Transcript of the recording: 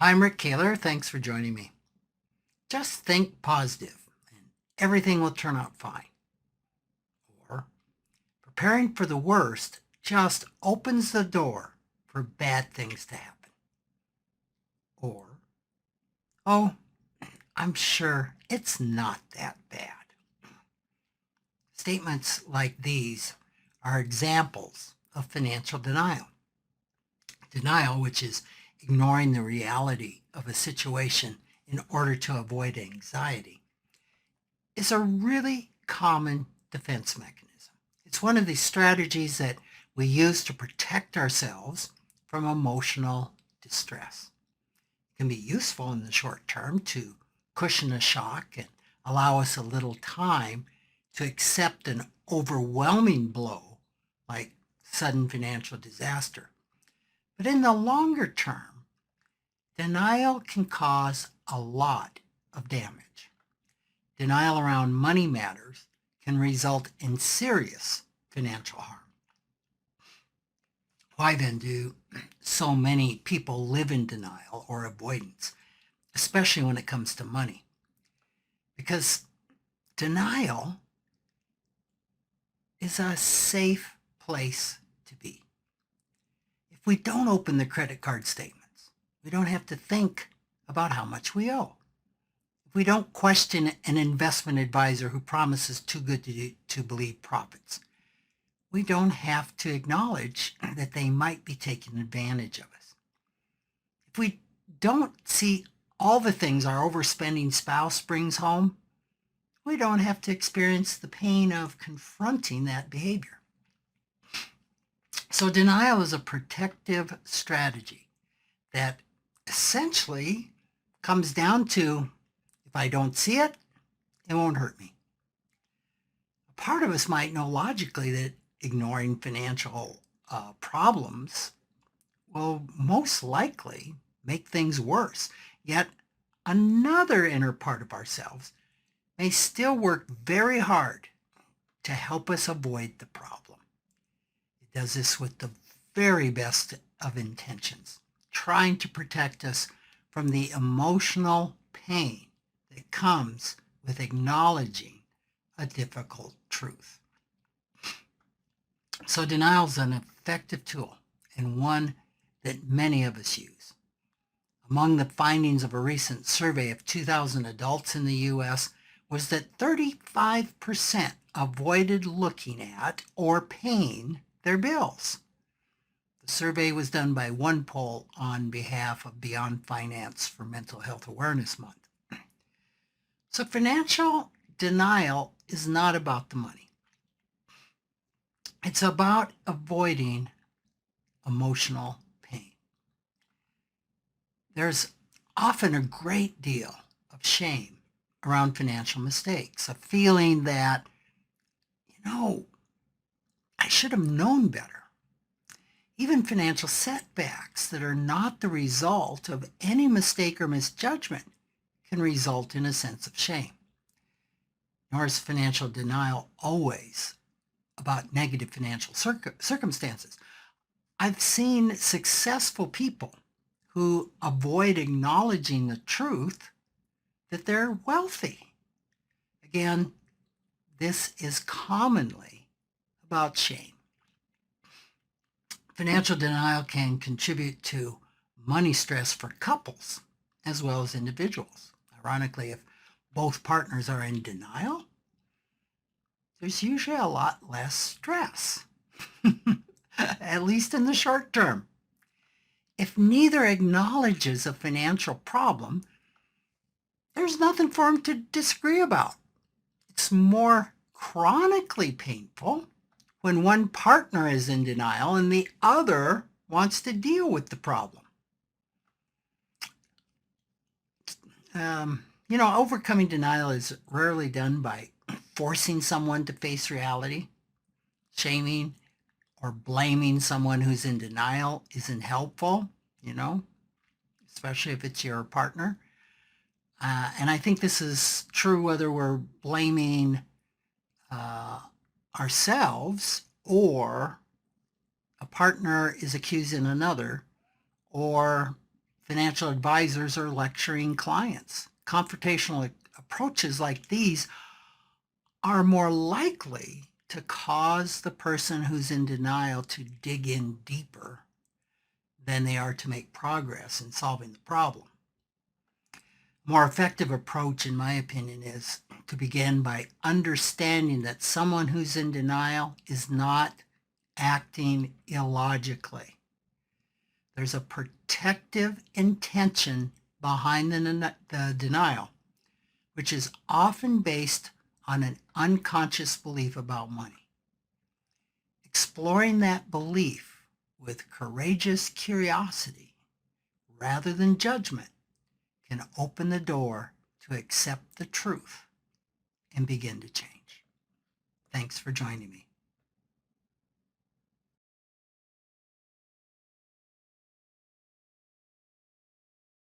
Hi, I'm Rick Kaler. Thanks for joining me. Just think positive and everything will turn out fine. Or preparing for the worst just opens the door for bad things to happen. Or, oh, I'm sure it's not that bad. Statements like these are examples of financial denial. Denial, which is ignoring the reality of a situation in order to avoid anxiety, is a really common defense mechanism. It's one of the strategies that we use to protect ourselves from emotional distress. It can be useful in the short term to cushion a shock and allow us a little time to accept an overwhelming blow like sudden financial disaster. But in the longer term, denial can cause a lot of damage. Denial around money matters can result in serious financial harm. Why then do so many people live in denial or avoidance, especially when it comes to money? Because denial is a safe place to be. If we don't open the credit card statements, we don't have to think about how much we owe. If we don't question an investment advisor who promises too good to believe profits, we don't have to acknowledge that they might be taking advantage of us. If we don't see all the things our overspending spouse brings home, we don't have to experience the pain of confronting that behavior. So denial is a protective strategy that essentially comes down to, if I don't see it, it won't hurt me. A part of us might know logically that ignoring financial problems will most likely make things worse. Yet another inner part of ourselves may still work very hard to help us avoid the problem. It does this with the very best of intentions, trying to protect us from the emotional pain that comes with acknowledging a difficult truth. So denial is an effective tool and one that many of us use. Among the findings of a recent survey of 2,000 adults in the U.S. was that 35% avoided looking at or paying their bills. The survey was done by OnePoll on behalf of Beyond Finance for Mental Health Awareness Month. So financial denial is not about the money. It's about avoiding emotional pain. There's often a great deal of shame around financial mistakes, a feeling that, I should have known better. Even financial setbacks that are not the result of any mistake or misjudgment can result in a sense of shame. Nor is financial denial always about negative financial circumstances. I've seen successful people who avoid acknowledging the truth that they're wealthy. Again, this is commonly about shame. Financial denial can contribute to money stress for couples as well as individuals. Ironically, if both partners are in denial, there's usually a lot less stress, at least in the short term. If neither acknowledges a financial problem, there's nothing for them to disagree about. It's more chronically painful when one partner is in denial and the other wants to deal with the problem. Overcoming denial is rarely done by forcing someone to face reality. Shaming or blaming someone who's in denial isn't helpful, especially if it's your partner. And I think this is true whether we're blaming ourselves or a partner is accusing another, or financial advisors are lecturing clients. Confrontational approaches like these are more likely to cause the person who's in denial to dig in deeper than they are to make progress in solving the problem. More effective approach, in my opinion, is to begin by understanding that someone who's in denial is not acting illogically. There's a protective intention behind the denial, which is often based on an unconscious belief about money. Exploring that belief with courageous curiosity rather than judgment can open the door to accept the truth and begin to change. Thanks for joining me.